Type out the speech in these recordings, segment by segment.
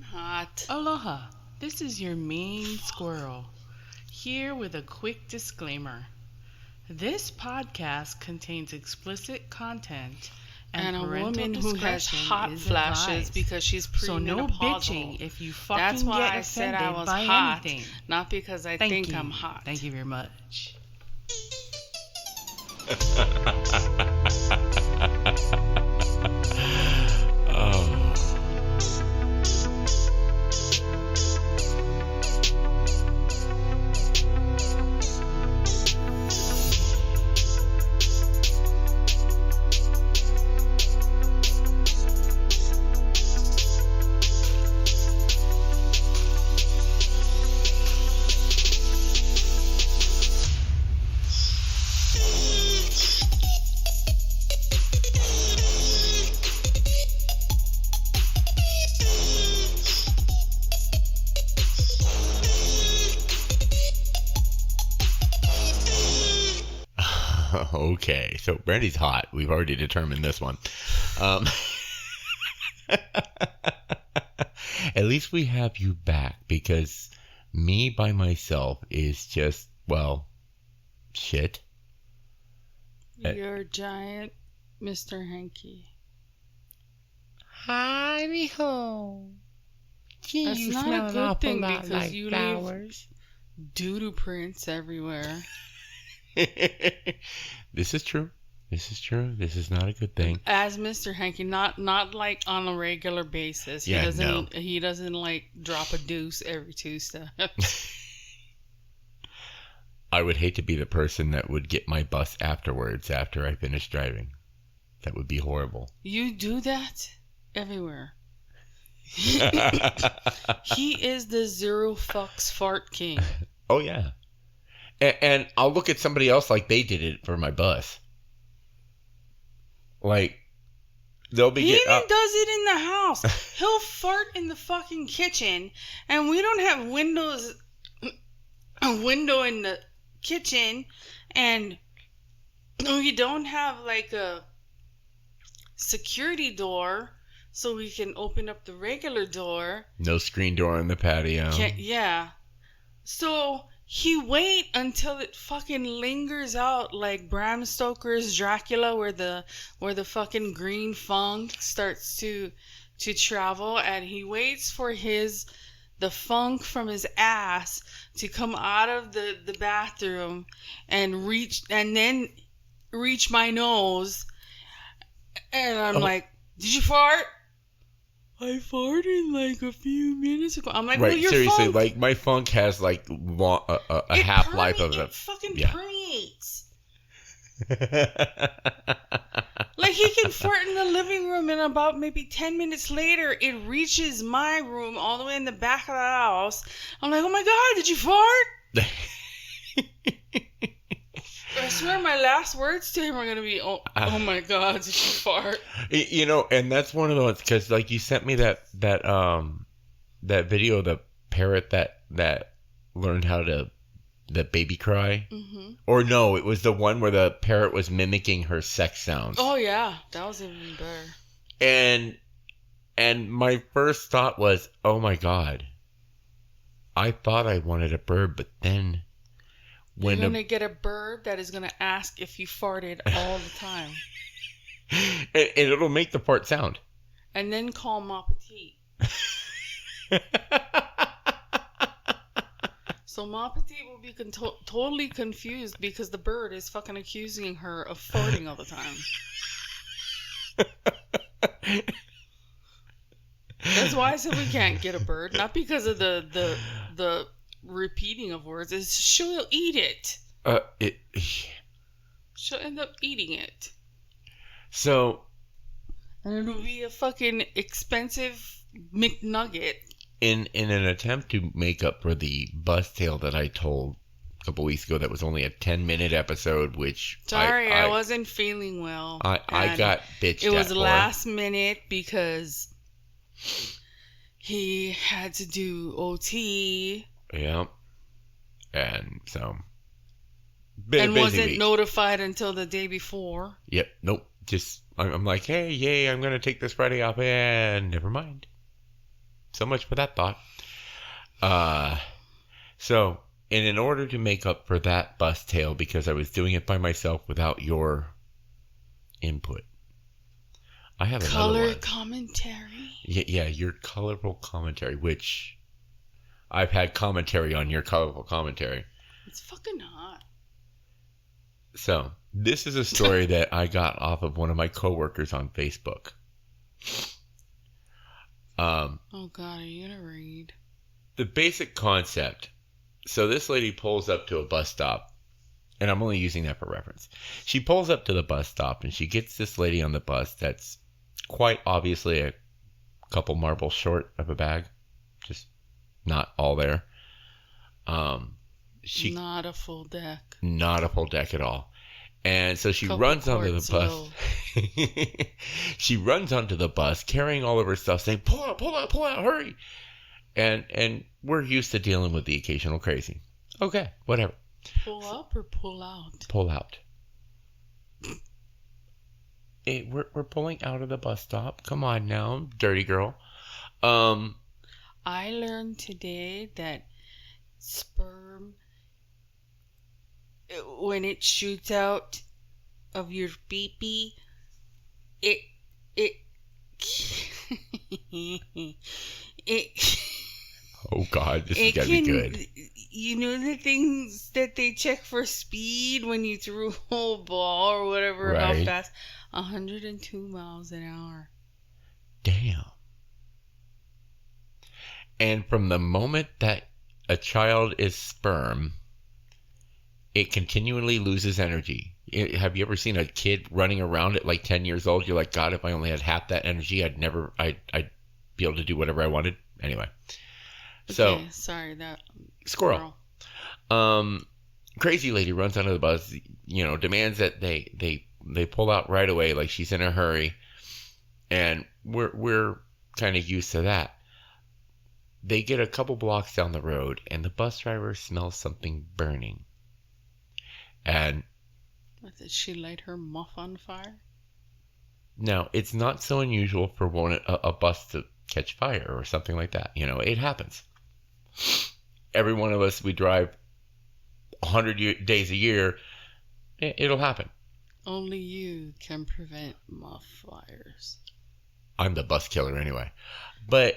hot. Aloha, this is your mean squirrel, here with a quick disclaimer. This podcast contains explicit content and a parental woman who has discretion hot is flashes advised. because she's So no premenopausal. bitching if you fucking That's why get I said offended I was by hot, anything. not because I Thank think you. I'm hot. Thank you very much. Okay, so Bratty's hot. We've already determined this one. At least we have you back, because me by myself is just, well, shit. You're a giant Mr. Hanky. Hi, mijo. Gee, That's you not smell a an good awful thing lot because like you flowers. leave doo-doo prints everywhere. This is true. This is true. This is not a good thing. As Mr. Hanky, not like on a regular basis. Yeah, He doesn't like drop a deuce every 2 steps. I would hate to be the person that would get my bus afterwards after I finish driving. That would be horrible. You do that everywhere. He is the zero fucks fart king. Oh, yeah. And I'll look at somebody else like they did it for my bus. Like, they'll be He getting even up. does it in the house. He'll fart in the fucking kitchen, and we don't have a window in the kitchen, and we don't have like a security door so we can open up the regular door. No screen door on the patio. Yeah. So he wait until it fucking lingers out like Bram Stoker's Dracula, where the fucking green funk starts to travel, and he waits for the funk from his ass to come out of the bathroom and then reach my nose, and I'm like, did you fart? I farted like a few minutes ago. I'm like, right, well, your seriously, funk, like my funk has like a half-life of it fucking yeah. permeates. Like, he can fart in the living room, and about maybe 10 minutes later, it reaches my room all the way in the back of the house. I'm like, oh my God, did you fart? I swear my last words to him are going to be, oh my God, did you fart? You know, and that's one of those, because like you sent me that video of the parrot that learned how to the baby cry. Mm-hmm. Or no, it was the one where the parrot was mimicking her sex sounds. Oh yeah, that was even better. And my first thought was, oh my God, I thought I wanted a bird, but then you're going to get a bird that is going to ask if you farted all the time. and it'll make the fart sound. And then call Ma Petite. So Ma Petite will be totally confused because the bird is fucking accusing her of farting all the time. That's why I said we can't get a bird. Not because of the repeating of words. It's she'll eat it. She'll end up eating it. So, and it'll be a fucking expensive McNugget. In an attempt to make up for the bus tale that I told a couple weeks ago, that was only a 10-minute episode, which I wasn't feeling well. I got bitched. It was at last minute because he had to do OT. Yeah. And so. And wasn't notified until the day before. Yep. Nope. Just, I'm like, hey, yay, I'm going to take this Friday off. And never mind. So much for that thought. So, and in order to make up for that bus tale, because I was doing it by myself without your input, I have another Color one. commentary. Yeah, your colorful commentary, which I've had commentary on your colorful commentary. It's fucking hot. So, this is a story that I got off of one of my coworkers on Facebook. Oh God, are you gonna read? The basic concept. So this lady pulls up to a bus stop, and I'm only using that for reference. She pulls up to the bus stop, and she gets this lady on the bus that's quite obviously a couple marbles short of a bag, just not all there. Not a full deck. Not a full deck at all. And so she Couple runs onto the quarts bus. low. She runs onto the bus carrying all of her stuff, saying, pull out, hurry. And we're used to dealing with the occasional crazy. Okay, whatever. Pull up or pull out? Pull out. Hey, we're pulling out of the bus stop. Come on now, dirty girl. I learned today that sperm, when it shoots out of your pee-pee, it Oh God, this is gonna be good. You know the things that they check for speed when you threw a whole ball or whatever, Right. how fast? 102 miles an hour. Damn. And from the moment that a child is sperm, it continually loses energy. Have you ever seen a kid running around at like 10 years old? You're like, God, if I only had half that energy, I'd be able to do whatever I wanted. Anyway. So, Okay, sorry, that squirrel. Crazy lady runs onto the bus, demands that they pull out right away, like she's in a hurry. And we're kind of used to that. They get a couple blocks down the road, and the bus driver smells something burning. And did she light her muff on fire? now, it's not so unusual for a bus to catch fire or something like that. It happens. Every one of us, we drive 100 days a year. It'll happen. Only you can prevent muff fires. I'm the bus killer anyway. But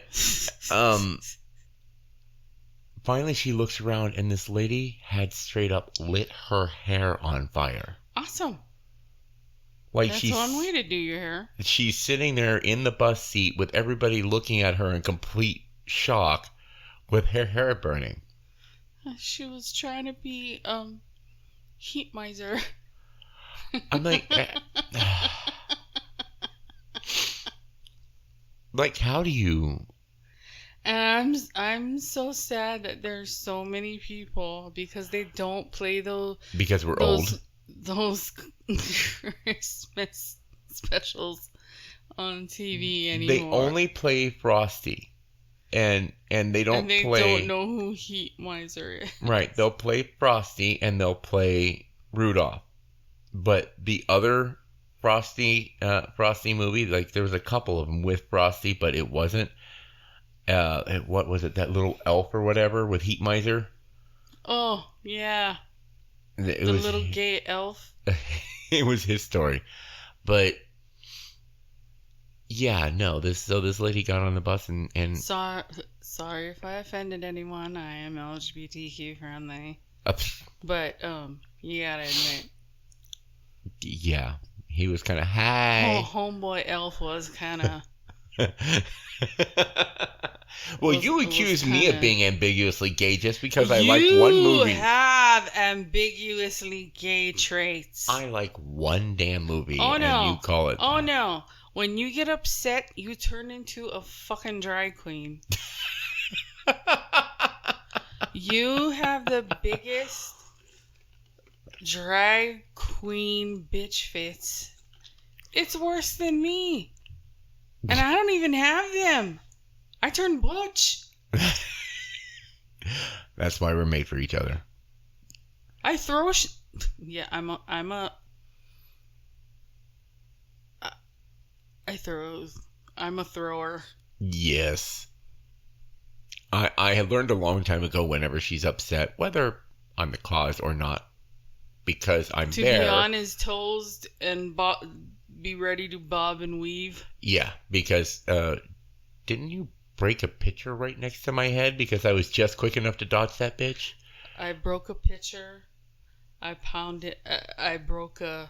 finally she looks around, and this lady had straight up lit her hair on fire. Awesome. Like That's one way to do your hair. She's sitting there in the bus seat with everybody looking at her in complete shock with her hair burning. She was trying to be heat miser. I'm like, like, how do you? And I'm so sad that there's so many people because they don't play Because we're old. Those Christmas specials on TV anymore. They only play Frosty, and they don't and they play. don't know who Heat Miser is. Right, they'll play Frosty and they'll play Rudolph, but the other Frosty movie, like there was a couple of them with Frosty, but it wasn't. What was it? That little elf or whatever with Heat Miser. Oh yeah. The Little gay elf. It was his story, but yeah, no. This lady got on the bus and sorry if I offended anyone. I am LGBTQ friendly, but you gotta admit, yeah, he was kind of high. Homeboy elf was kind of. Well, you accuse me of being ambiguously gay just because I like one movie. You have ambiguously gay traits. I like one damn movie, and you call it. Oh no! When you get upset, you turn into a fucking drag queen. You have the biggest drag queen bitch fits. It's worse than me. And I don't even have them. I turn butch. That's why we're made for each other. I throw yeah, I'm a thrower. Yes. I had learned a long time ago whenever she's upset, whether I'm the cause or not, because I'm To there. be on his toes and be ready to bob and weave. Yeah, because didn't you break a pitcher right next to my head because I was just quick enough to dodge that bitch? I broke a pitcher. I pounded. I broke a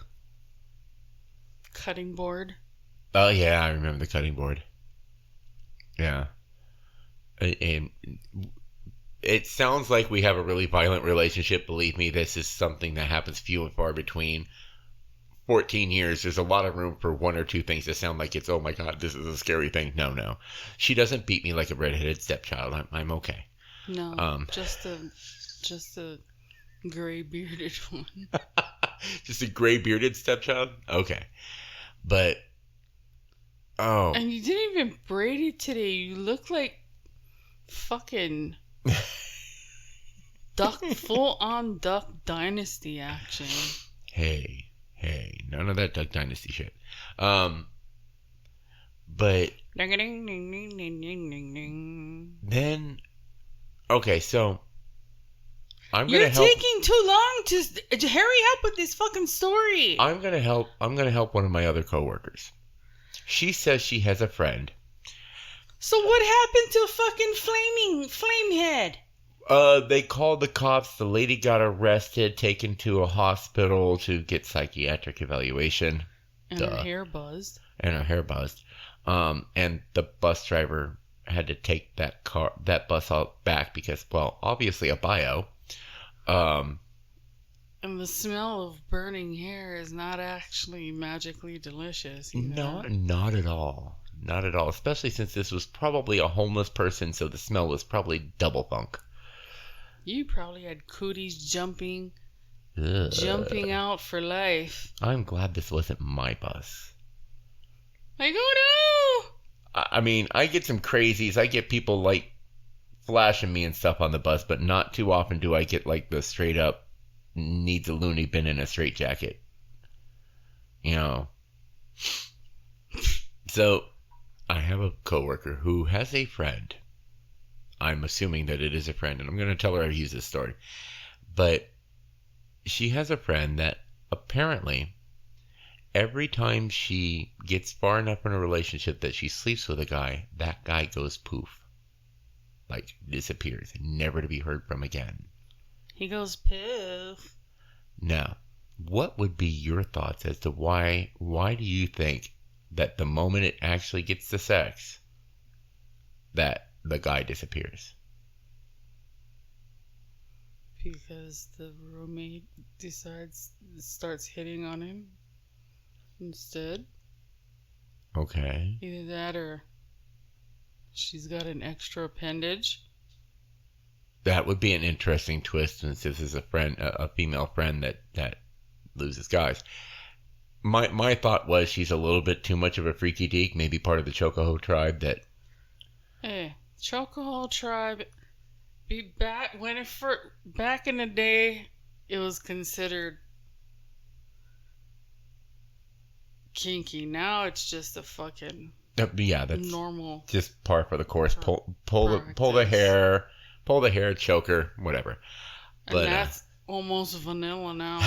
cutting board. Oh yeah, I remember the cutting board. Yeah. And it sounds like we have a really violent relationship. Believe me, this is something that happens few and far between. 14 years, there's a lot of room for one or two things that sound like it's, oh my God, this is a scary thing. No. She doesn't beat me like a redheaded stepchild. I'm okay. No, just a gray bearded one. Just a gray bearded stepchild? Okay. But, oh. And you didn't even braid it today. You look like fucking full on Duck Dynasty action. Hey, none of that Duck Dynasty shit. But then, okay, so You're taking too long to hurry up with this fucking story. I'm gonna help one of my other coworkers. She says she has a friend. So what happened to fucking Flamehead? They called the cops. The lady got arrested, taken to a hospital to get psychiatric evaluation. And her hair buzzed. And the bus driver had to take that bus out back because, well, obviously a bio. And the smell of burning hair is not actually magically delicious. Not at all. Not at all. Especially since this was probably a homeless person, so the smell was probably double funk. You probably had cooties jumping out for life. I'm glad this wasn't my bus. Like, oh no! I mean, I get some crazies. I get people like flashing me and stuff on the bus, but not too often do I get like the straight up needs a loony bin in a straitjacket. You know. So, I have a coworker who has a friend. I'm assuming that it is a friend, and I'm going to tell her how to use this story. But she has a friend that apparently every time she gets far enough in a relationship that she sleeps with a guy, that guy goes poof. Like, disappears, never to be heard from again. He goes poof. Now, what would be your thoughts as to why do you think that the moment it actually gets to sex, that the guy disappears? Because the roommate starts hitting on him instead. Okay. Either that or she's got an extra appendage. That would be an interesting twist since this is a female friend that loses guys. My thought was she's a little bit too much of a freaky deek, maybe part of the Chocoho tribe that... Hey, Chocoho tribe, back in the day, it was considered kinky. Now it's just a fucking yeah, that's normal. Just par for the course. Pull the hair, choker, whatever. And that's almost vanilla now.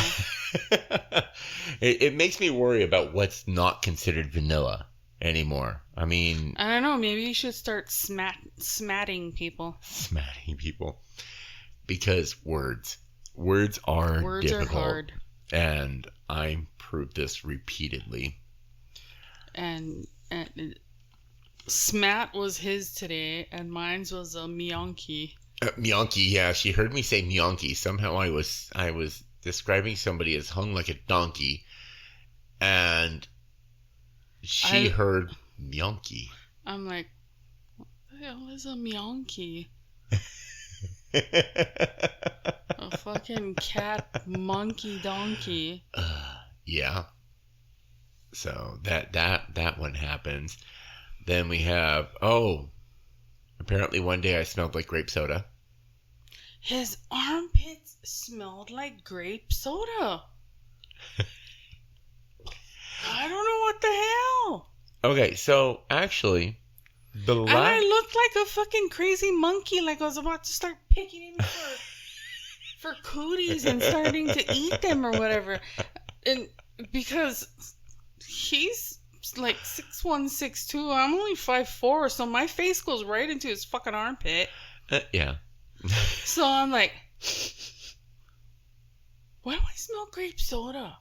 It makes me worry about what's not considered vanilla anymore. I mean, I don't know. Maybe you should start smatting people. Smatting people, because words are difficult. Are hard, and I proved this repeatedly. And smat was his today, and mine's was a mionki. Mionki, yeah. She heard me say mionki. Somehow I was describing somebody as hung like a donkey, and she heard mionki. I'm like, what the hell is a mionki? A fucking cat, monkey, donkey. Yeah. So that one happens. Then we have, apparently one day I smelled like grape soda. His armpits smelled like grape soda. I don't know what the hell. Okay, so actually, The And I looked like a fucking crazy monkey, like I was about to start picking him for cooties and starting to eat them or whatever. And because he's like 6'1", 6'2", I'm only 5'4", so my face goes right into his fucking armpit. Yeah. So I'm like, why do I smell grape soda?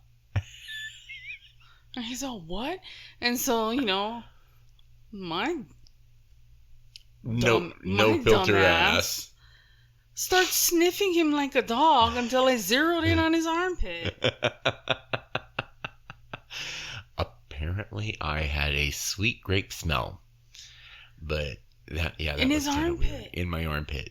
And he's all, what? And so, my No filter ass. starts sniffing him like a dog until I zeroed in on his armpit. Apparently, I had a sweet grape smell, but that in was his armpit, in my armpit,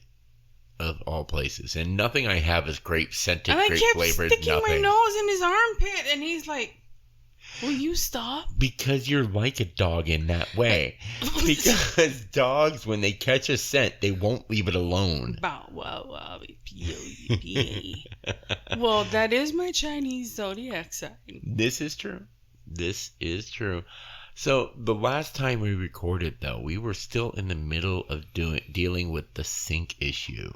of all places. And nothing I have is grape scented, and I grape kept flavored. sticking Nothing. my nose in his armpit, and he's like, "Will you stop?" Because you're like a dog in that way. Because dogs, when they catch a scent, they won't leave it alone. Bow wow wow. Well, that is my Chinese zodiac sign. This is true. This is true. So the last time we recorded, though, we were still in the middle of dealing with the sink issue.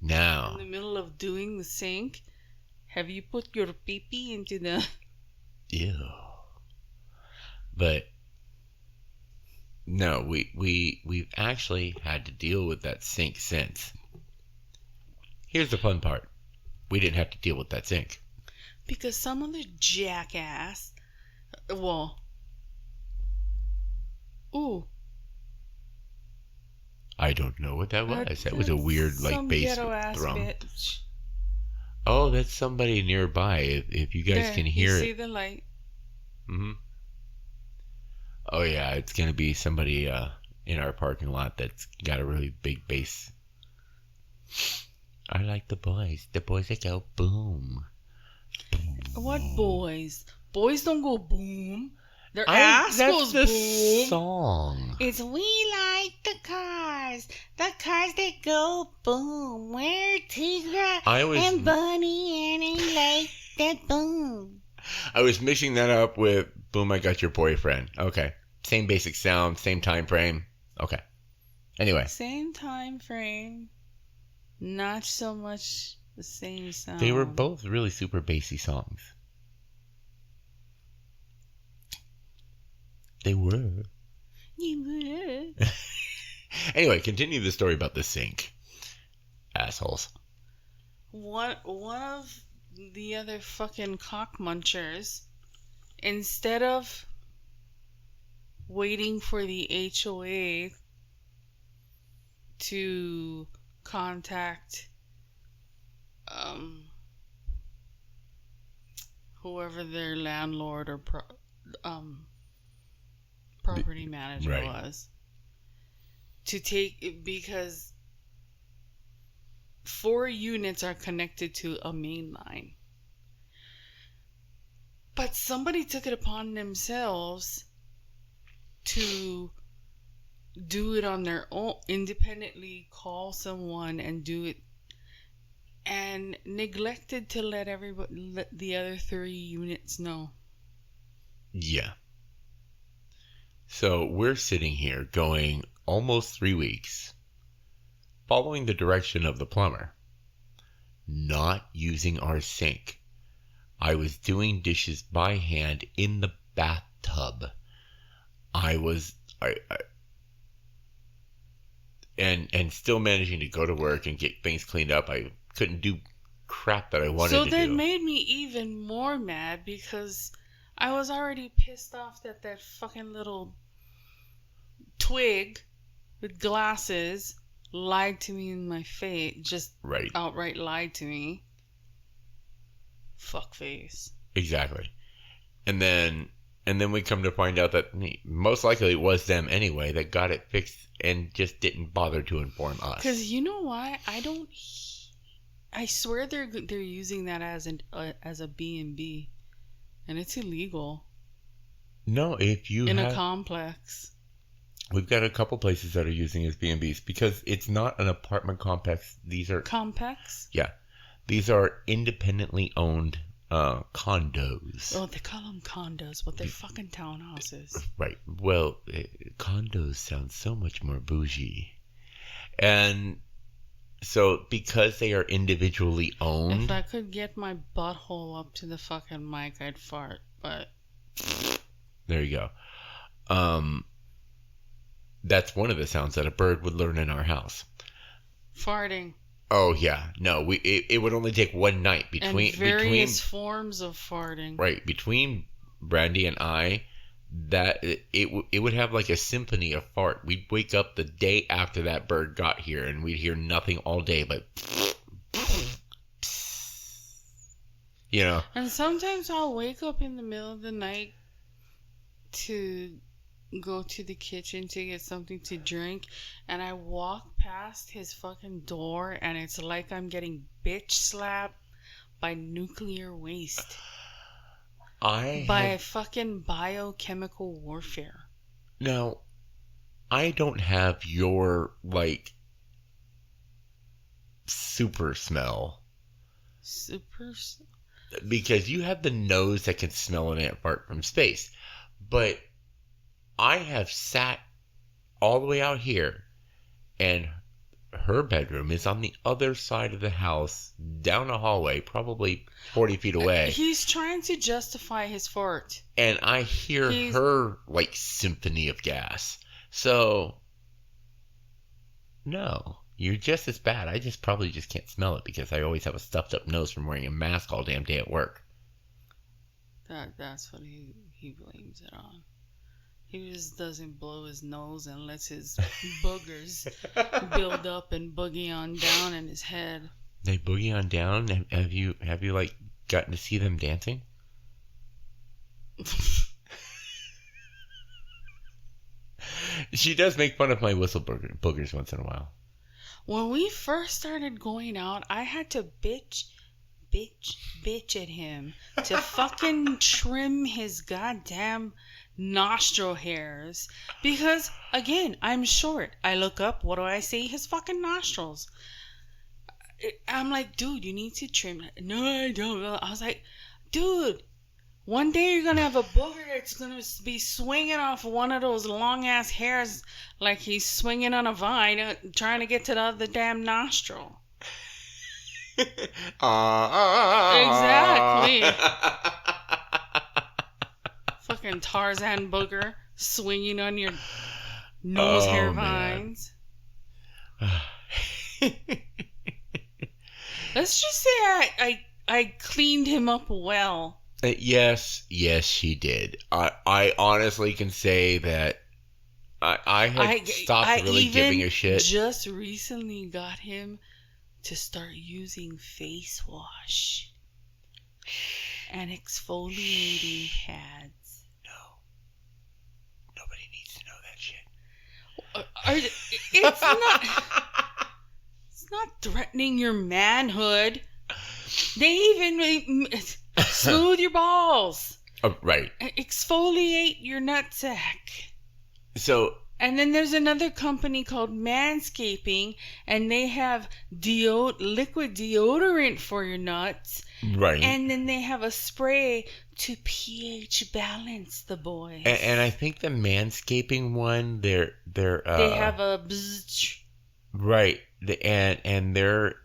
Now, In the middle of doing the sink, have you put your pee-pee into the... Ew. But no, we've actually had to deal with that sink since. Here's the fun part. We didn't have to deal with that sink. Because some other jackass... Well... Ooh. I don't know what that was. That was a weird, like, bass drum. Bitch. Oh, that's somebody nearby. If you guys can hear you it. see the light? Mm-hmm. Oh, yeah. It's going to be somebody in our parking lot that's got a really big bass. I like the boys. The boys that go boom. Boom. What boys? Boys don't go boom. Their ass goes That's the boom. song. It's we like the cars that go boom. We're Tigra and Bunny and I like that boom. I was mixing that up with Boom, I Got Your Boyfriend. Okay. Same basic sound, same time frame. Okay. Anyway. Same time frame. Not so much the same sound. They were both really super bassy songs. They were. You were. Anyway, continue the story about the sink. Assholes. One of the other fucking cock munchers, instead of waiting for the HOA to contact whoever their landlord or property manager was, to take, because 4 units are connected to a main line. But somebody took it upon themselves to do it on their own, independently call someone and do it, and neglected to let the other 3 units know. Yeah. So we're sitting here going almost 3 weeks, following the direction of the plumber, not using our sink. I was doing dishes by hand in the bathtub. And still managing to go to work and get things cleaned up. I couldn't do crap that I wanted to do. So that made me even more mad, because I was already pissed off that fucking little twig with glasses lied to me in my face. Just outright lied to me. Fuckface. Exactly. And then we come to find out that most likely it was them anyway that got it fixed and just didn't bother to inform us. Because you know why? I swear they're using that as a B&B, and it's illegal. No, if you in a complex. We've got a couple places that are using it as B&Bs because it's not an apartment complex. These are complex. Yeah, these are independently owned condos. Oh, they call them condos, but they're fucking townhouses. Right. Well, condos sound so much more bougie. And so because they are individually If owned, I could get my butthole up to the fucking mic, I'd fart. But there you go. That's one of the sounds that a bird would learn in our house. farting. Oh yeah, no, it would only take one night between And various forms of farting. right between Brandy and I, that it would have like a symphony of fart. We'd wake up the day after that bird got here, and we'd hear nothing all day but, you know. And sometimes I'll wake up in the middle of the night to go to the kitchen to get something to drink, and I walk past his fucking door, and it's like I'm getting bitch slapped by nuclear waste. By fucking biochemical warfare. Now, I don't have your, like, super smell. Because you have the nose that can smell an ant fart from space. But I have sat all the way out here, and her bedroom is on the other side of the house, down a hallway, probably 40 feet away. He's trying to justify his fart. And I hear her, like, symphony of gas. So, no, you're just as bad. I probably just can't smell it because I always have a stuffed up nose from wearing a mask all damn day at work. That's what he blames it on. He just doesn't blow his nose and lets his boogers build up and boogie on down in his head. They boogie on down? Have you like gotten to see them dancing? She does make fun of my whistle boogers once in a while. When we first started going out, I had to bitch at him to fucking trim his goddamn nostril hairs, because again, I'm short. I look up, what do I see? His fucking nostrils. I'm like, dude, you need to trim it. No, I don't. I was like, dude, one day you're gonna have a booger that's gonna be swinging off one of those long ass hairs like he's swinging on a vine, trying to get to the other damn nostril. Exactly. Fucking Tarzan booger swinging on your nose hair vines. Let's just say I cleaned him up well. Yes, she did. I honestly can say that I have stopped really giving a shit. Just recently got him to start using face wash and exfoliating pads. No. Nobody needs to know that shit. It's not threatening your manhood. They even smooth your balls. Oh, right. Exfoliate your nutsack. So. And then there's another company called Manscaping, and they have liquid deodorant for your nuts. Right. And then they have a spray to pH balance the boys. And I think the Manscaping one, they have a bzzz. Right. And their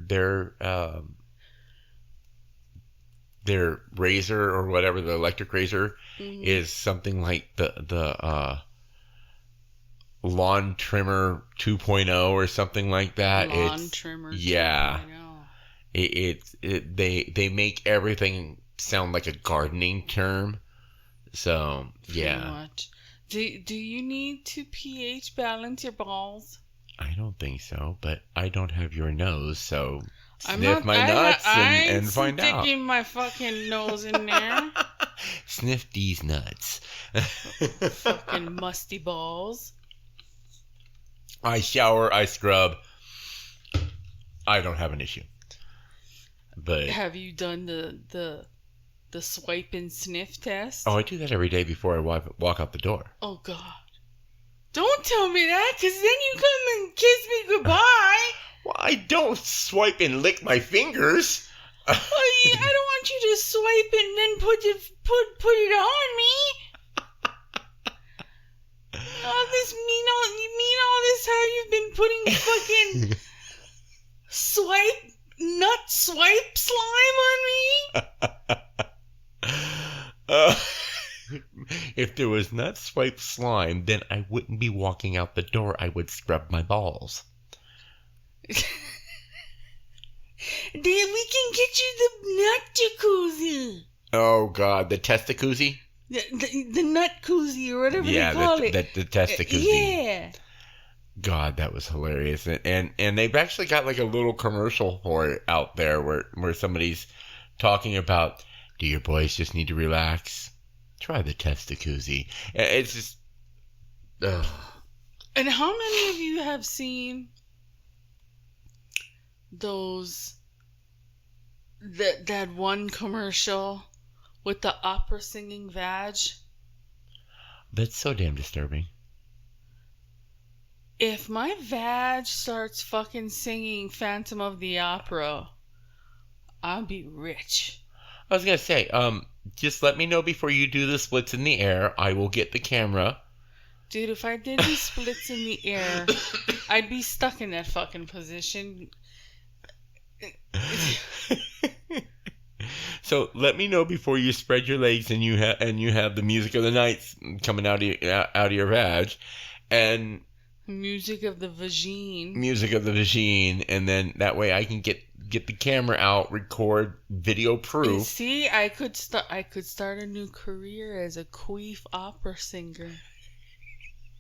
razor or whatever, the electric razor, is something like the lawn trimmer 2.0 or something like that. Lawn trimmer 2.0. Yeah. They make everything sound like a gardening term. So, yeah. Pretty much. Do you need to pH balance your balls? I don't think so, but I don't have your nose, so sniff my nuts and find out. I'm sticking my fucking nose in there. Sniff these nuts. Fucking musty balls. I shower, I scrub. I don't have an issue. But have you done the swipe and sniff test? Oh, I do that every day before I walk out the door. Oh God. Don't tell me that, because then you come and kiss me goodbye. Well, I don't swipe and lick my fingers. Oh, I don't want you to swipe and then put it on me. All this all this time you've been putting fucking nut swipe slime on me. If there was nut swipe slime, then I wouldn't be walking out the door. I would scrub my balls. Then we can get you the nut jacuzzi. Oh God, the testicuzzi? The nut koozie or whatever they call it. The testicuzzi. Yeah. God, that was hilarious. And they've actually got like a little commercial for it out there where somebody's talking about, do your boys just need to relax? Try the testicuzzi. It's just... Ugh. And how many of you have seen that one commercial with the opera singing vag? That's so damn disturbing. If my vag starts fucking singing Phantom of the Opera, I'll be rich. I was gonna say, just let me know before you do the splits in the air. I will get the camera. Dude, if I did these splits in the air, I'd be stuck in that fucking position. So let me know before you spread your legs and you have the music of the night coming out of your vag, and music of the vagine. Music of the vagine, and then that way I can get the camera out, record video proof. See, I could start a new career as a queef opera singer.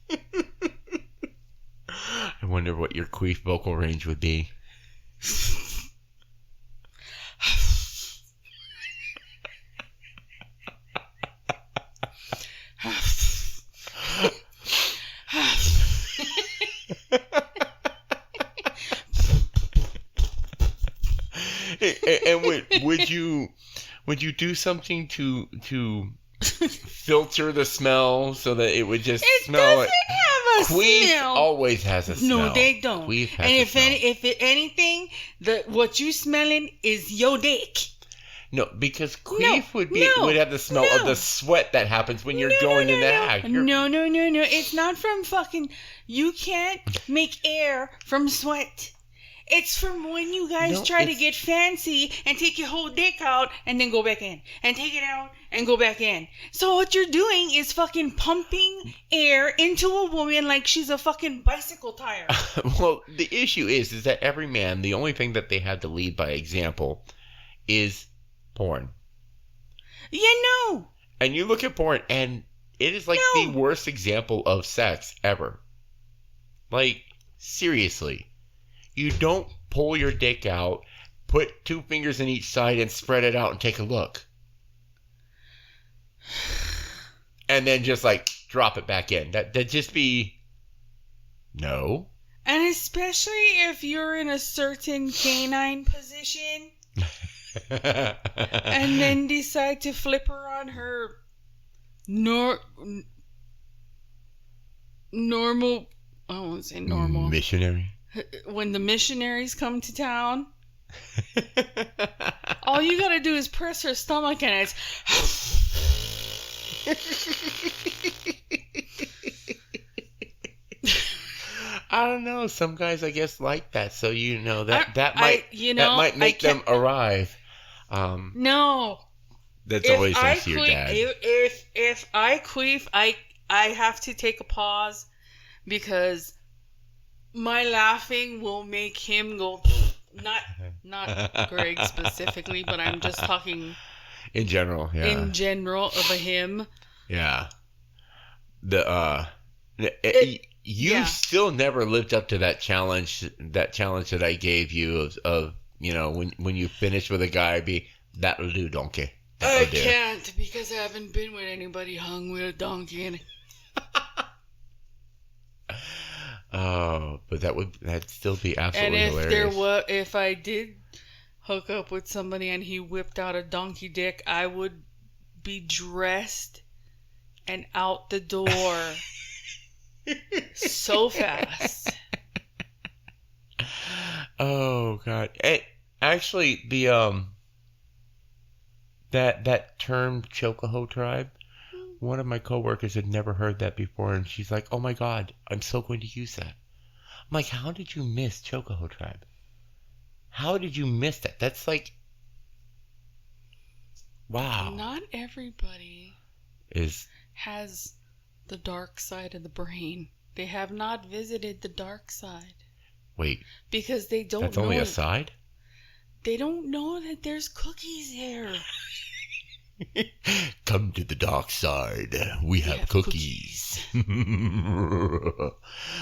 I wonder what your queef vocal range would be. And would you do something to filter the smell so that it would just smell like... Have a Queef smell. always has a smell. No, they don't. Queef has and a if smell. anything, what you smelling is your dick. No, because queef would have the smell of the sweat that happens when you're going in the act. No. It's not from fucking... You can't make air from sweat. It's from when you guys try to get fancy and take your whole dick out and then go back in. And take it out and go back in. So what you're doing is fucking pumping air into a woman like she's a fucking bicycle tire. Well, the issue is that every man, the only thing that they have to lead by example is porn. Yeah, no. And you look at porn and it is like the worst example of sex ever. Like, seriously. You don't pull your dick out, put 2 fingers in each side and spread it out and take a look. And then just like drop it back in. That'd just be... No. And especially if you're in a certain canine position and then decide to flip her on her normal... I won't say normal. Missionary. When the missionaries come to town, all you gotta do is press her stomach and it's... I don't know. Some guys, I guess, like that. So that might make them arrive. No. That's always nice to your dad. If I queef, I have to take a pause because my laughing will make him go. Not Greg specifically, but I'm just talking in general. Yeah. In general of a him. Yeah. You still never lived up to that challenge that I gave you of when you finish with a guy, that'll do, donkey. I can't because I haven't been with anybody hung with a donkey in it. Oh, but that'd still be absolutely hilarious. And if I did hook up with somebody and he whipped out a donkey dick, I would be dressed and out the door so fast. Oh God! Actually, That term Chocoho tribe. One of my coworkers had never heard that before, and she's like, "Oh my God, I'm so going to use that." I'm like, "How did you miss Chocoho tribe? How did you miss that? That's like, wow." Not everybody has the dark side of the brain. They have not visited the dark side. Wait, because they don't that's know only a side? They don't know that there's cookies there. Come to the dark side. We have cookies.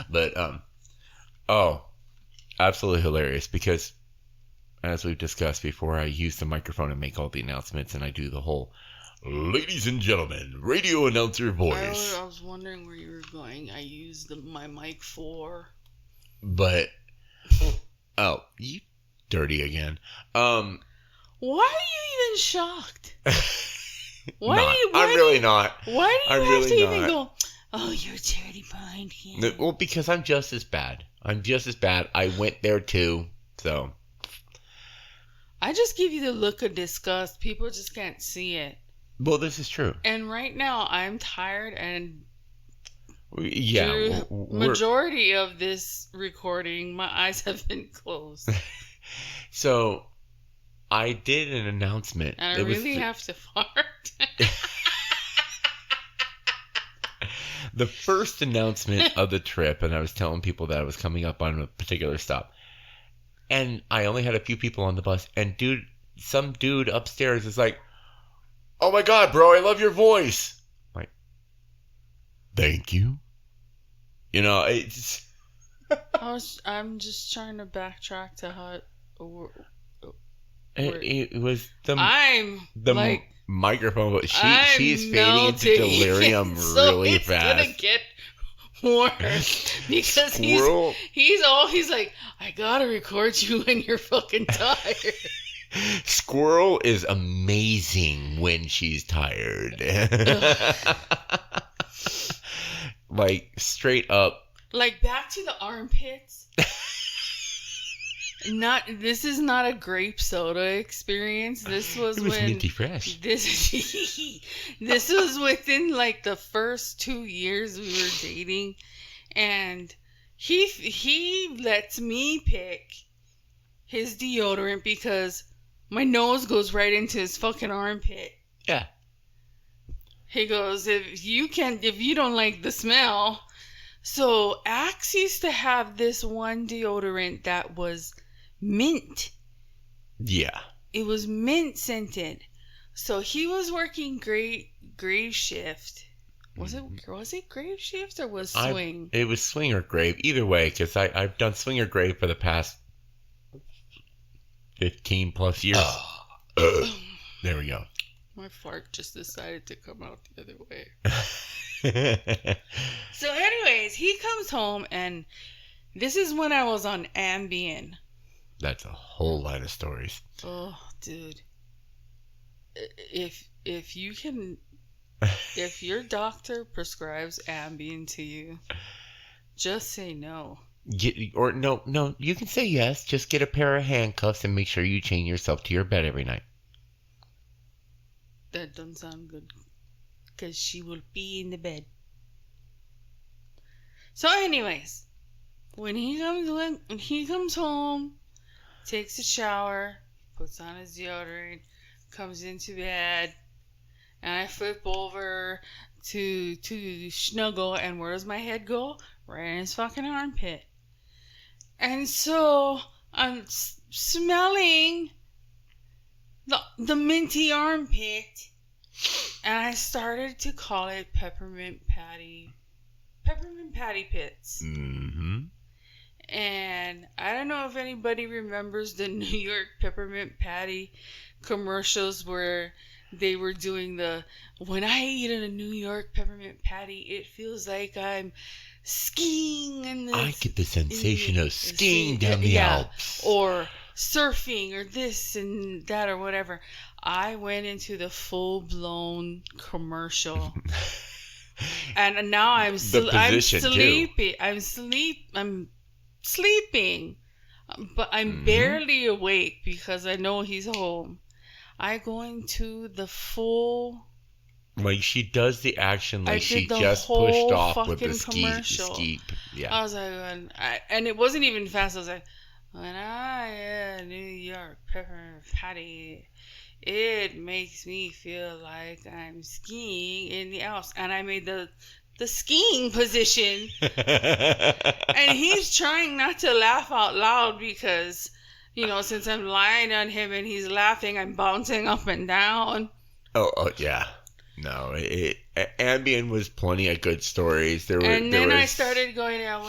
But oh, absolutely hilarious, because as we've discussed before, I use the microphone and make all the announcements, and I do the whole "ladies and gentlemen" radio announcer voice. I was wondering where you were going. I used my mic for. But oh, you dirty again. Why are you even shocked? I'm really not. Why do you I'm have really to not. even go, "Oh, you're dirty behind him"? Well, because I'm just as bad. I went there too, so. I just give you the look of disgust. People just can't see it. Well, this is true. And right now, I'm tired, and yeah, majority of this recording, my eyes have been closed. So, I did an announcement. And I really have to fart. The first announcement of the trip, and I was telling people that I was coming up on a particular stop. And I only had a few people on the bus. And some dude upstairs is like, "Oh my God, bro, I love your voice." I'm like, thank you. You know, it's... I'm just trying to backtrack to how... It was the microphone, but she's fading into delirium really fast. It's gonna get worse because Squirrel. he's like, "I gotta record you when you're fucking tired." Squirrel is amazing when she's tired. Like, straight up. Like, back to the armpits. This is not a grape soda experience. This was It was when minty fresh. This was within like the first 2 years we were dating, and he lets me pick his deodorant because my nose goes right into his fucking armpit. Yeah. He goes, if you don't like the smell. So Axe used to have this one deodorant that was mint. Yeah. It was mint scented. So he was working grave shift. Was it grave shift or was swing? It was swing or grave. Either way, because I've done swing or grave for the past 15 plus years. There we go. My fart just decided to come out the other way. So anyways, he comes home, and this is when I was on Ambien. That's a whole lot of stories. Oh, dude. If your doctor prescribes Ambien to you, just say no. No, you can say yes. Just get a pair of handcuffs and make sure you chain yourself to your bed every night. That doesn't sound good, because she will be in the bed. So anyways, when he comes home, takes a shower, puts on his deodorant, comes into bed, and I flip over to snuggle, and where does my head go? Right in his fucking armpit. And so I'm smelling the minty armpit, and I started to call it peppermint patty pits. Mm-hmm. And I don't know if anybody remembers the New York peppermint patty commercials where they were doing when I eat a New York peppermint patty, it feels like I'm skiing and I get the sensation of skiing down the Alps. Or surfing or this and that or whatever. I went into the full-blown commercial. And now I'm sleepy. I'm sleeping. But I'm barely awake because I know he's home. I go into the full. Like she does the action like I she did the just whole pushed off with the fucking commercial. Yeah. I was like, and it wasn't even fast. I was like, when I New York pepper patty, it makes me feel like I'm skiing in the Alps, and I made the skiing position, and he's trying not to laugh out loud because, since I'm lying on him and he's laughing, I'm bouncing up and down. Oh yeah. No, Ambien was plenty of good stories. Then I started going out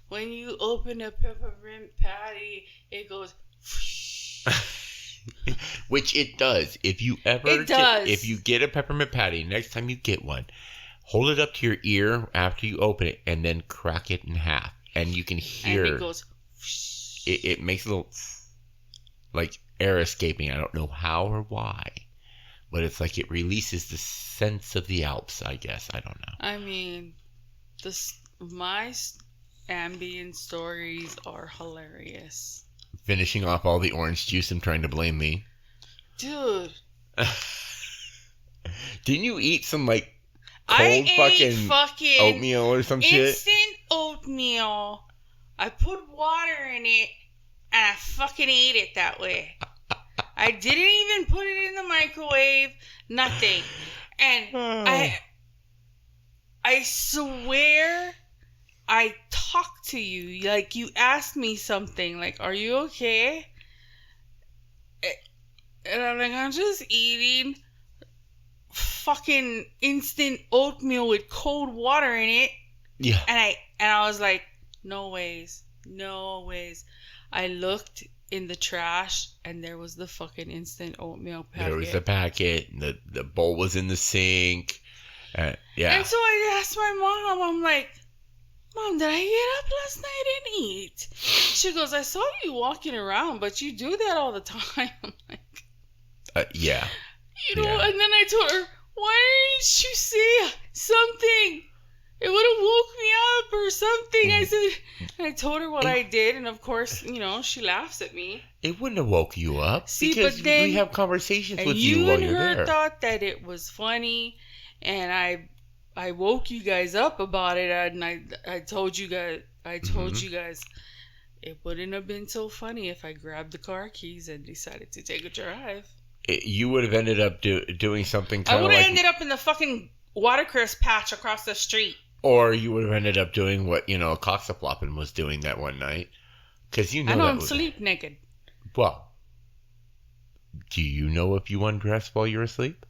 when you open a peppermint patty, it goes. Which it does. If you get a peppermint patty, next time you get one, hold it up to your ear after you open it, and then crack it in half, and you can hear. And it goes. It makes a little like air escaping. I don't know how or why. But it's like it releases the sense of the Alps, I guess. I don't know. I mean, my ambient stories are hilarious. Finishing off all the orange juice and trying to blame me. Dude. Didn't you eat some, like, cold fucking oatmeal or some shit? Instant oatmeal. I put water in it, and I fucking ate it that way. I didn't even put it in the microwave. Nothing. And I swear I talked to you. Like, you asked me something. Like, are you okay? And I'm like, I'm just eating fucking instant oatmeal with cold water in it. Yeah. And I was like, no ways. I looked in the trash, and there was the fucking instant oatmeal packet. There was the packet, and the bowl was in the sink. Yeah. And so I asked my mom, I'm like, Mom, did I get up last night and eat? She goes, I saw you walking around, but you do that all the time. I'm like, yeah. And then I told her, why didn't you say something? It would have woke me up or something. I said, I told her what I did, and of course, she laughs at me. It wouldn't have woke you up. See, because but then, we have conversations with you while you're there. and her thought that it was funny, and I woke you guys up about it, and I told you guys, it wouldn't have been so funny if I grabbed the car keys and decided to take a drive. You would have ended up doing something kind I of would have ended up in the fucking watercress patch across the street. Or you would have ended up doing what, Coxaploppin was doing that one night. Because I don't sleep naked. Well, do you know if you undressed while you're asleep?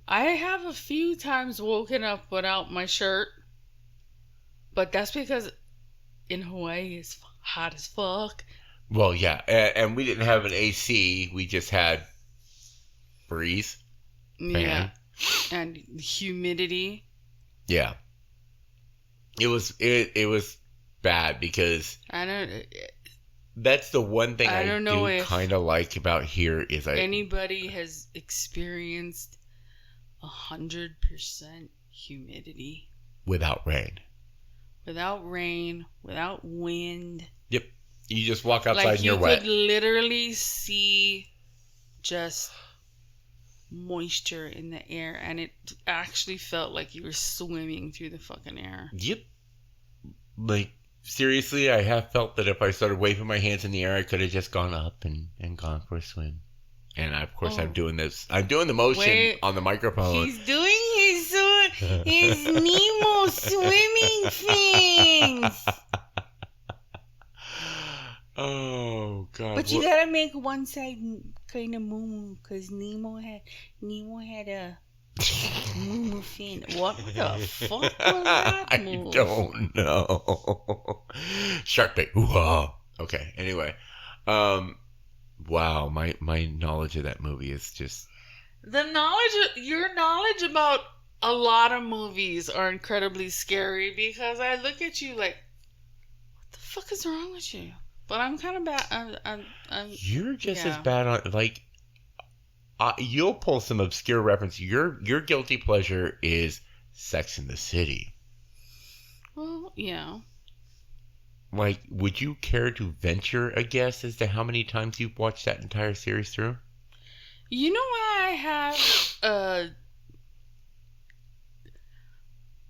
I have a few times woken up without my shirt. But that's because in Hawaii it's hot as fuck. Well, yeah. And we didn't have an AC. We just had breeze. Yeah. And humidity. Yeah. It was bad because that's the one thing I don't know do kind of like about here is anybody has experienced 100% humidity without rain, without wind. Yep. You just walk outside and you're wet. You could literally see just moisture in the air, and it actually felt like you were swimming through the fucking air. Yep. Like, seriously, I have felt that if I started waving my hands in the air, I could have just gone up and gone for a swim. And of course, I'm doing this. I'm doing the motion on the microphone. He's doing his Nemo swimming things. Oh God! But you gotta make one side kind of moo because Nemo had a moo fin. What the fuck was that move? I don't know. Shark bait. Whoa. Okay. Anyway, wow. My knowledge of that movie is just your knowledge about a lot of movies are incredibly scary because I look at you like, what the fuck is wrong with you? But I'm kind of bad. You're just as bad on like. You'll pull some obscure reference. Your guilty pleasure is Sex in the City. Well, yeah. like, would you care to venture a guess as to how many times you've watched that entire series through? You know why I have a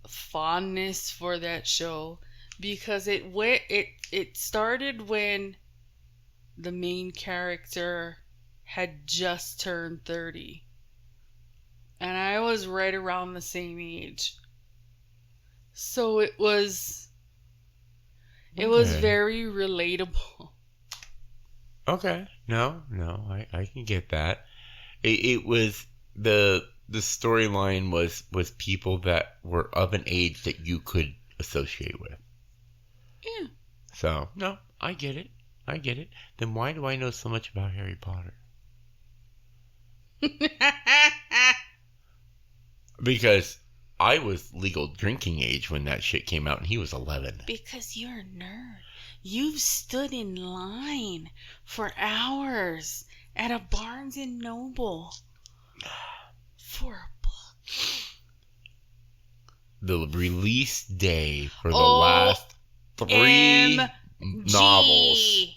fondness for that show? Because it started when the main character had just turned 30. And I was right around the same age. So it was Okay. very relatable. Okay. No, I can get that. It was the storyline was people that were of an age that you could associate with. Yeah. So, no, I get it. I get it. Then why do I know so much about Harry Potter? Because I was legal drinking age when that shit came out and he was 11. Because you're a nerd. You've stood in line for hours at a Barnes and Noble for a book. The release day for the last 3 novels.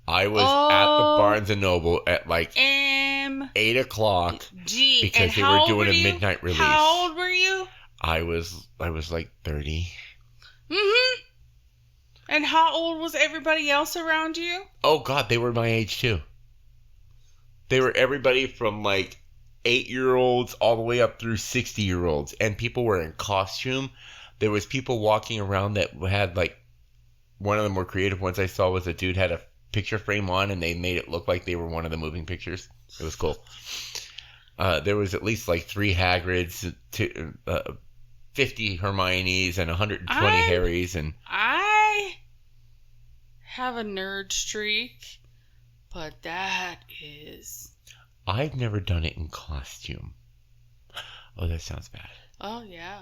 I was at the Barnes and Noble at like 8 o'clock because they were doing a midnight release. How old were you? I was like 30. Mm-hmm. And how old was everybody else around you? Oh God, they were my age too. They were everybody from like 8-year-olds all the way up through 60-year-olds, and people were in costume. There was people walking around that had like, one of the more creative ones I saw was a dude had a picture frame on and they made it look like they were one of the moving pictures. It was cool. There was at least like 3 Hagrids, 50 Hermiones, and 120 Harrys. And I have a nerd streak, but that is... I've never done it in costume. Oh, that sounds bad. Oh, yeah.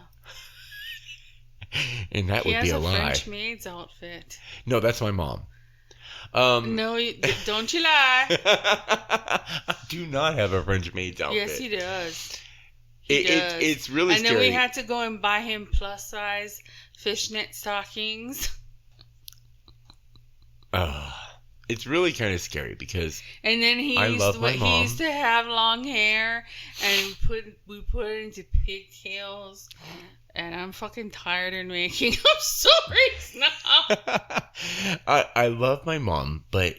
And that would be a lie. He has a French maid's outfit. No, that's my mom. No, don't you lie. I do not have a French maid's outfit. Yes, he does. It's really scary. And then we had to go and buy him plus size fishnet stockings. It's really kind of scary because and then he used to have long hair, and we put it into pigtails. And I'm fucking tired of making up stories now. I love my mom, but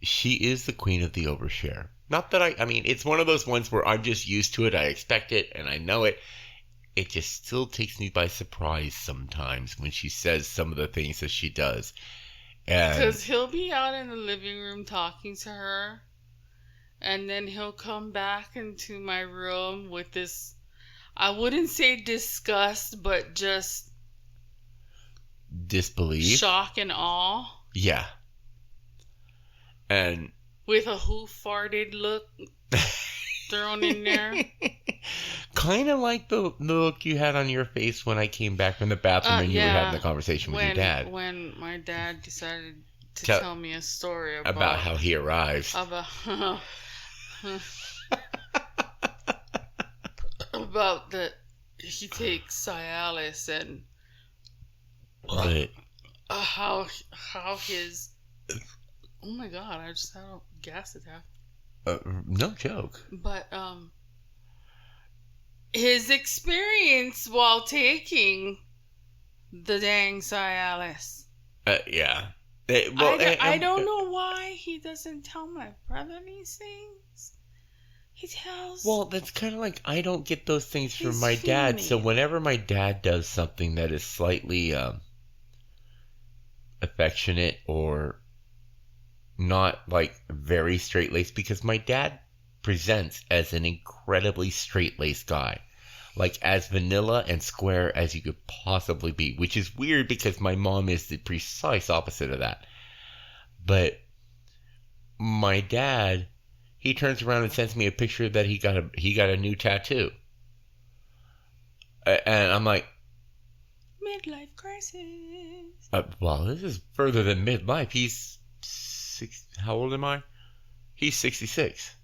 she is the queen of the overshare. Not that I mean, it's one of those ones where I'm just used to it. I expect it and I know it. It just still takes me by surprise sometimes when she says some of the things that she does. Because he'll be out in the living room talking to her, and then he'll come back into my room with this, I wouldn't say disgust, but just disbelief, shock and awe. Yeah. And with a who farted look thrown in there. Kind of like the look you had on your face when I came back from the bathroom and you were having the conversation with your dad. When my dad decided to tell me a story about how he arrived. About that he takes Cialis and how his, oh my God, I just had a gas attack. No joke. But his experience while taking the dang Cialis. Yeah. I don't know why he doesn't tell my brother these things. He tells... Well, that's kind of like, I don't get those things from my dad. So whenever my dad does something that is slightly affectionate or not like very straight-laced, because my dad presents as an incredibly straight-laced guy. Like as vanilla and square as you could possibly be. Which is weird because my mom is the precise opposite of that. But my dad... he turns around and sends me a picture that he got a new tattoo. And I'm like... midlife crisis. Well, this is further than midlife. He's... how old am I? He's 66.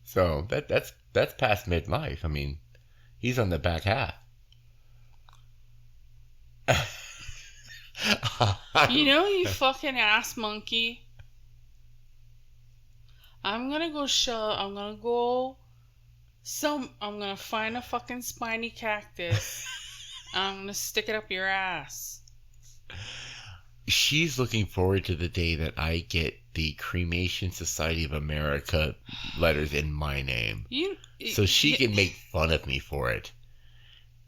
So, that's past midlife. I mean, he's on the back half. You know, you fucking ass monkey. I'm gonna find a fucking spiny cactus. I'm gonna stick it up your ass. She's looking forward to the day that I get the Cremation Society of America letters in my name. So she can make fun of me for it.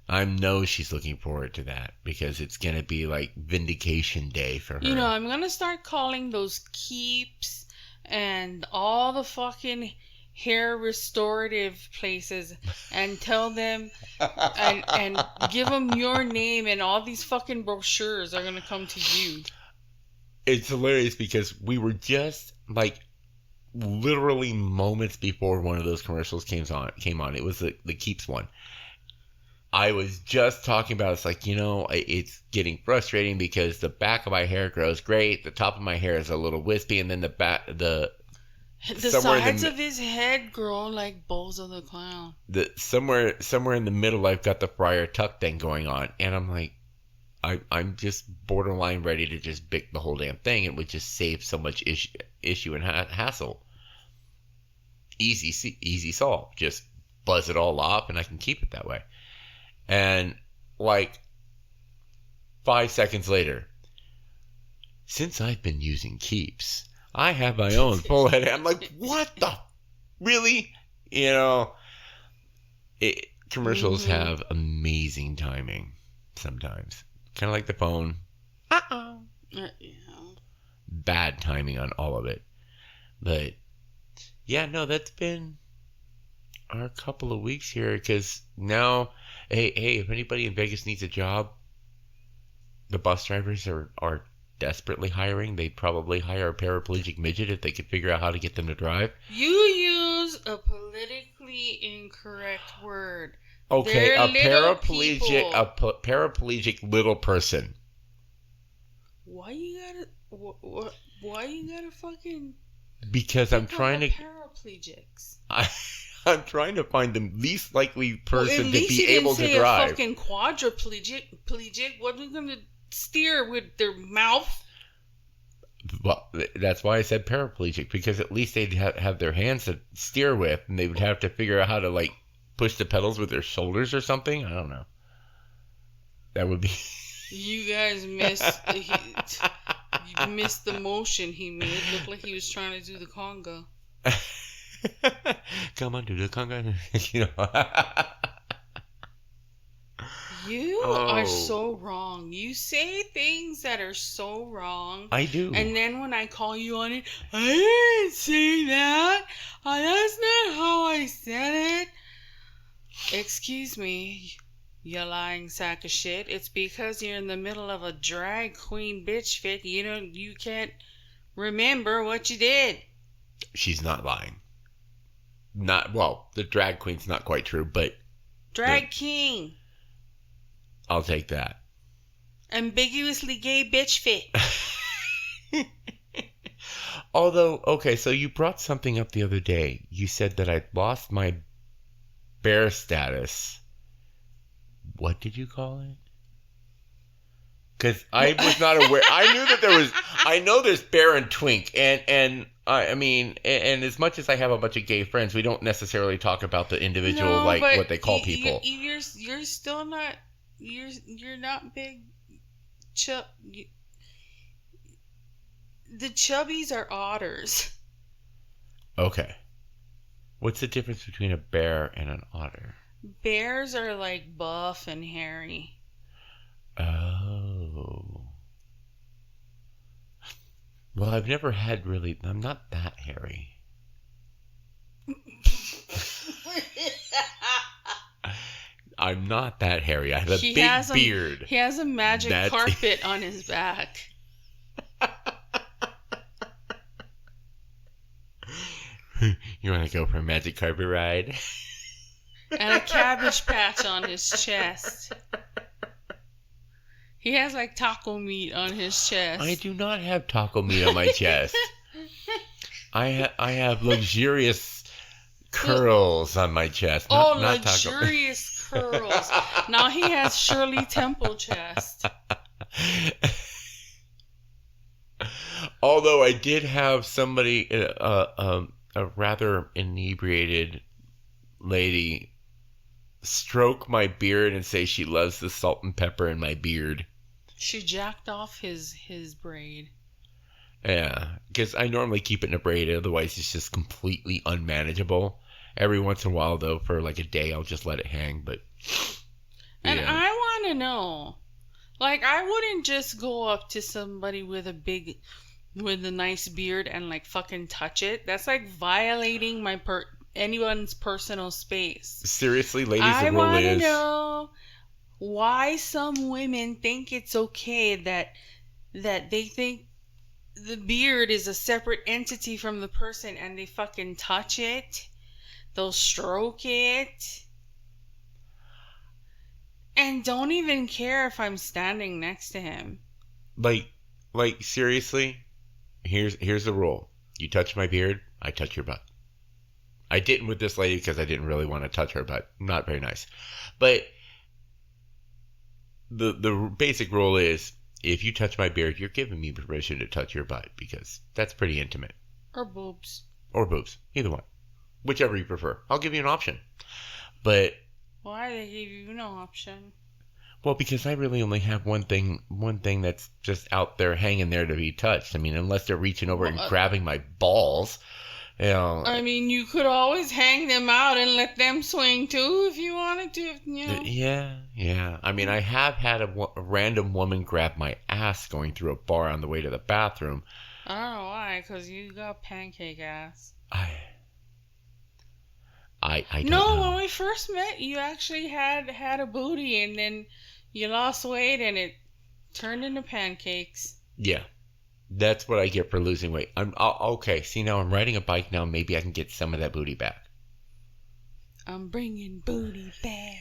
I know she's looking forward to that because it's going to be like vindication day for her. You know, I'm going to start calling those keeps and all the fucking hair restorative places and tell them and give them your name, and all these fucking brochures are going to come to you. It's hilarious because we were just like literally moments before one of those commercials came on. It was the Keeps one. I was just talking about, it's like, you know, it's getting frustrating because the back of my hair grows great, the top of my hair is a little wispy, and then the sides of his head grow like Balls of the Clown. Somewhere in the middle, I've got the Friar Tuck thing going on, and I'm like, I'm just borderline ready to just bick the whole damn thing. It would just save so much issue and hassle. Easy solve. Just buzz it all off, and I can keep it that way. And like 5 seconds later, since I've been using Keeps, I have my own full head. I'm like, what the? Really? You know, commercials have amazing timing sometimes. Kind of like the phone. Yeah. Bad timing on all of it. But yeah, no, that's been our couple of weeks here, because now, hey, if anybody in Vegas needs a job, the bus drivers are desperately hiring. They'd probably hire a paraplegic midget if they could figure out how to get them to drive. You use a politically incorrect word. Okay, They're a paraplegic little person. Why you gotta fucking? Because I'm trying to paraplegics. I'm trying to find the least likely person to be able to drive. A fucking quadriplegic. What are they gonna steer with their mouth? Well, that's why I said paraplegic, because at least they'd have their hands to steer with, and they would have to figure out how to like push the pedals with their shoulders or something. I don't know. That would be. You guys missed. You missed the motion he made. Looked like he was trying to do the conga. Come on, do the conga. You know. You are so wrong. You say things that are so wrong. I do. And then when I call you on it, I didn't say that. That's not how I said it. Excuse me, you lying sack of shit. It's because you're in the middle of a drag queen bitch fit. You can't remember what you did. She's not lying. The drag queen's not quite true, but drag king. I'll take that. Ambiguously gay bitch fit. Although, okay, so you brought something up the other day. You said that I lost my bear status. What did you call it? Because I was not aware. I knew that I know there's bear and twink, and I mean, and as much as I have a bunch of gay friends, we don't necessarily talk about the individual, what they call people. You're still not. You're not big. The chubbies are otters. Okay. What's the difference between a bear and an otter? Bears are like buff and hairy. Oh. Well, I've never had really. I'm not that hairy. I'm not that hairy. I have a big beard. He has a magic carpet on his back. You want to go for a magic carpet ride? And a cabbage patch on his chest. He has like taco meat on his chest. I do not have taco meat on my chest. I have luxurious curls on my chest. Not luxurious curls. Now he has Shirley Temple chest. Although I did have somebody, a rather inebriated lady, stroke my beard and say she loves the salt and pepper in my beard. She jacked off his braid. Yeah, because I normally keep it in a braid, otherwise it's just completely unmanageable. Every once in a while, though, for like a day, I'll just let it hang, but... And yeah. I want to know, like, I wouldn't just go up to somebody with a nice beard and like fucking touch it. That's like violating anyone's personal space. Seriously, ladies, I the rule want to is... know why some women think it's okay that they think the beard is a separate entity from the person and they fucking touch it. They'll stroke it. And don't even care if I'm standing next to him. Like, seriously, here's the rule. You touch my beard, I touch your butt. I didn't with this lady because I didn't really want to touch her butt. Not very nice. But the basic rule is, if you touch my beard, you're giving me permission to touch your butt, because that's pretty intimate. Or boobs. Or boobs. Either one. Whichever you prefer. I'll give you an option. But... why they give you no option? well, because I really only have one thing that's just out there hanging there to be touched. I mean, unless they're reaching over and grabbing my balls. You know, I mean, you could always hang them out and let them swing too if you wanted to, you know. Yeah. I mean, I have had a random woman grab my ass going through a bar on the way to the bathroom. I don't know why, because you got pancake ass. I don't No, know. when we first met, you actually had a booty, and then you lost weight, and it turned into pancakes. Yeah. That's what I get for losing weight. Okay, see, now I'm riding a bike now. Maybe I can get some of that booty back. I'm bringing booty back.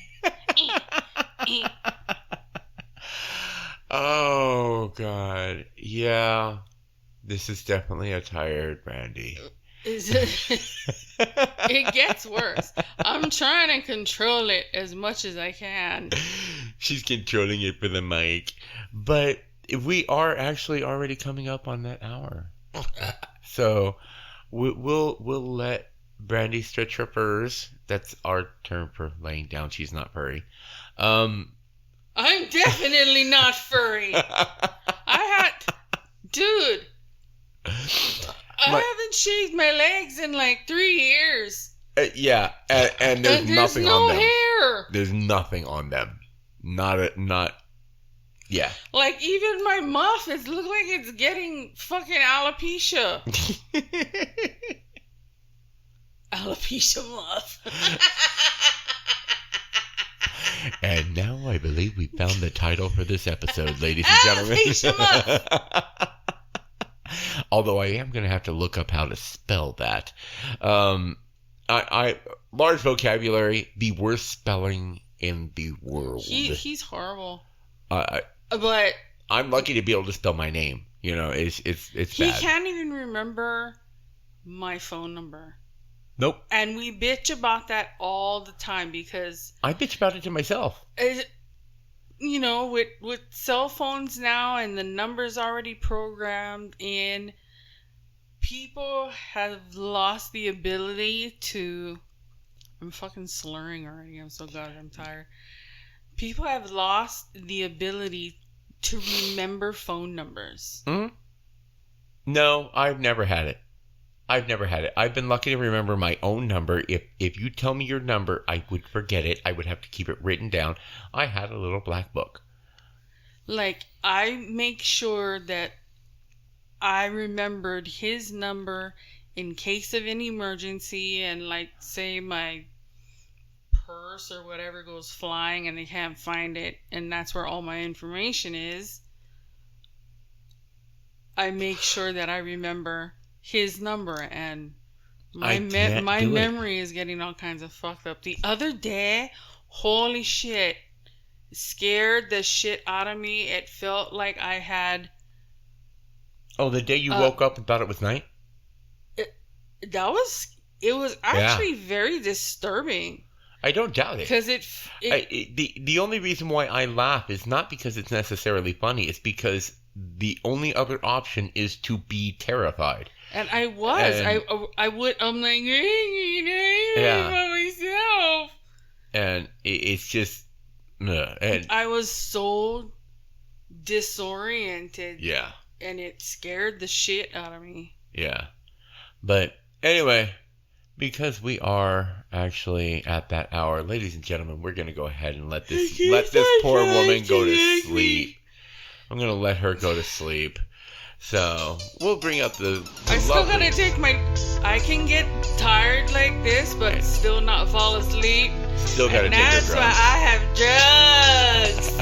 Oh, God. Yeah. This is definitely a tired Brandy. It gets worse. I'm trying to control it as much as I can. She's controlling it for the mic. But we are actually already coming up on that hour. So we'll let Brandy stretch her furs. That's our term for laying down. She's not furry. I'm definitely not furry. Dude, I haven't shaved my legs in like 3 years. Yeah, and there's nothing no on them. Hair. There's nothing on them. Yeah. Like, even my muff, it looks like it's getting fucking alopecia. Alopecia muff. And now I believe we found the title for this episode, ladies and gentlemen. Alopecia muff. Although I am going to have to look up how to spell that. I large vocabulary, the worst spelling in the world. He's horrible. But I'm lucky to be able to spell my name. You know, it's bad. He can't even remember my phone number. Nope. And we bitch about that all the time because I bitch about it to myself. You know, with cell phones now and the numbers already programmed in, people have lost the ability to... I'm fucking slurring already. I'm so goddamn tired. People have lost the ability to remember phone numbers. Mm-hmm. No, I've never had it. I've been lucky to remember my own number. If you tell me your number, I would forget it. I would have to keep it written down. I had a little black book. Like, I make sure that I remembered his number in case of any emergency, and like, say my purse or whatever goes flying and they can't find it, and that's where all my information is. I make sure that I remember his number, and my memory is getting all kinds of fucked up. The other day, holy shit, scared the shit out of me. It felt like I had... Oh, the day you woke up and thought it was night? It was actually very disturbing. I don't doubt it. Because The only reason why I laugh is not because it's necessarily funny. It's because the only other option is to be terrified. And I was. I'm like, Yeah. by myself. And it's just, and I was so disoriented. yeah, And it scared the shit out of me. yeah. But anyway, because we are actually at that hour, ladies and gentlemen, we're gonna go ahead and let this poor woman go to sleep. I'm gonna let her go to sleep. So we'll bring up the I still lovely- gotta take I can get tired like this, but still not fall asleep. Still gotta And take that's the why drugs. I have drugs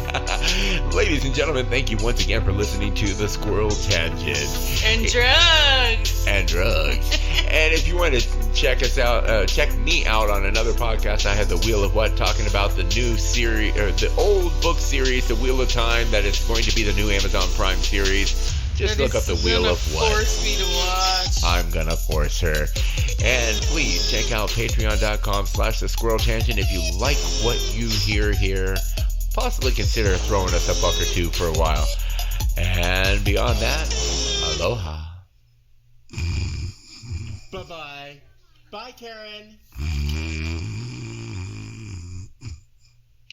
Ladies and gentlemen, thank you once again for listening to the Squirrel Tangent. and drugs. And drugs. And if you want to check us out, check me out on another podcast. I had The Wheel of What, talking about the new series, or the old book series, The Wheel of Time, that is going to be the new Amazon Prime series. Just That look up is The Wheel gonna of What. Force me to watch. I'm gonna force her. And please check out patreon.com/the Squirrel Tangent if you like what you hear here. Possibly consider throwing us a buck or two for a while. And beyond that, aloha. Bye-bye. Bye, Karen.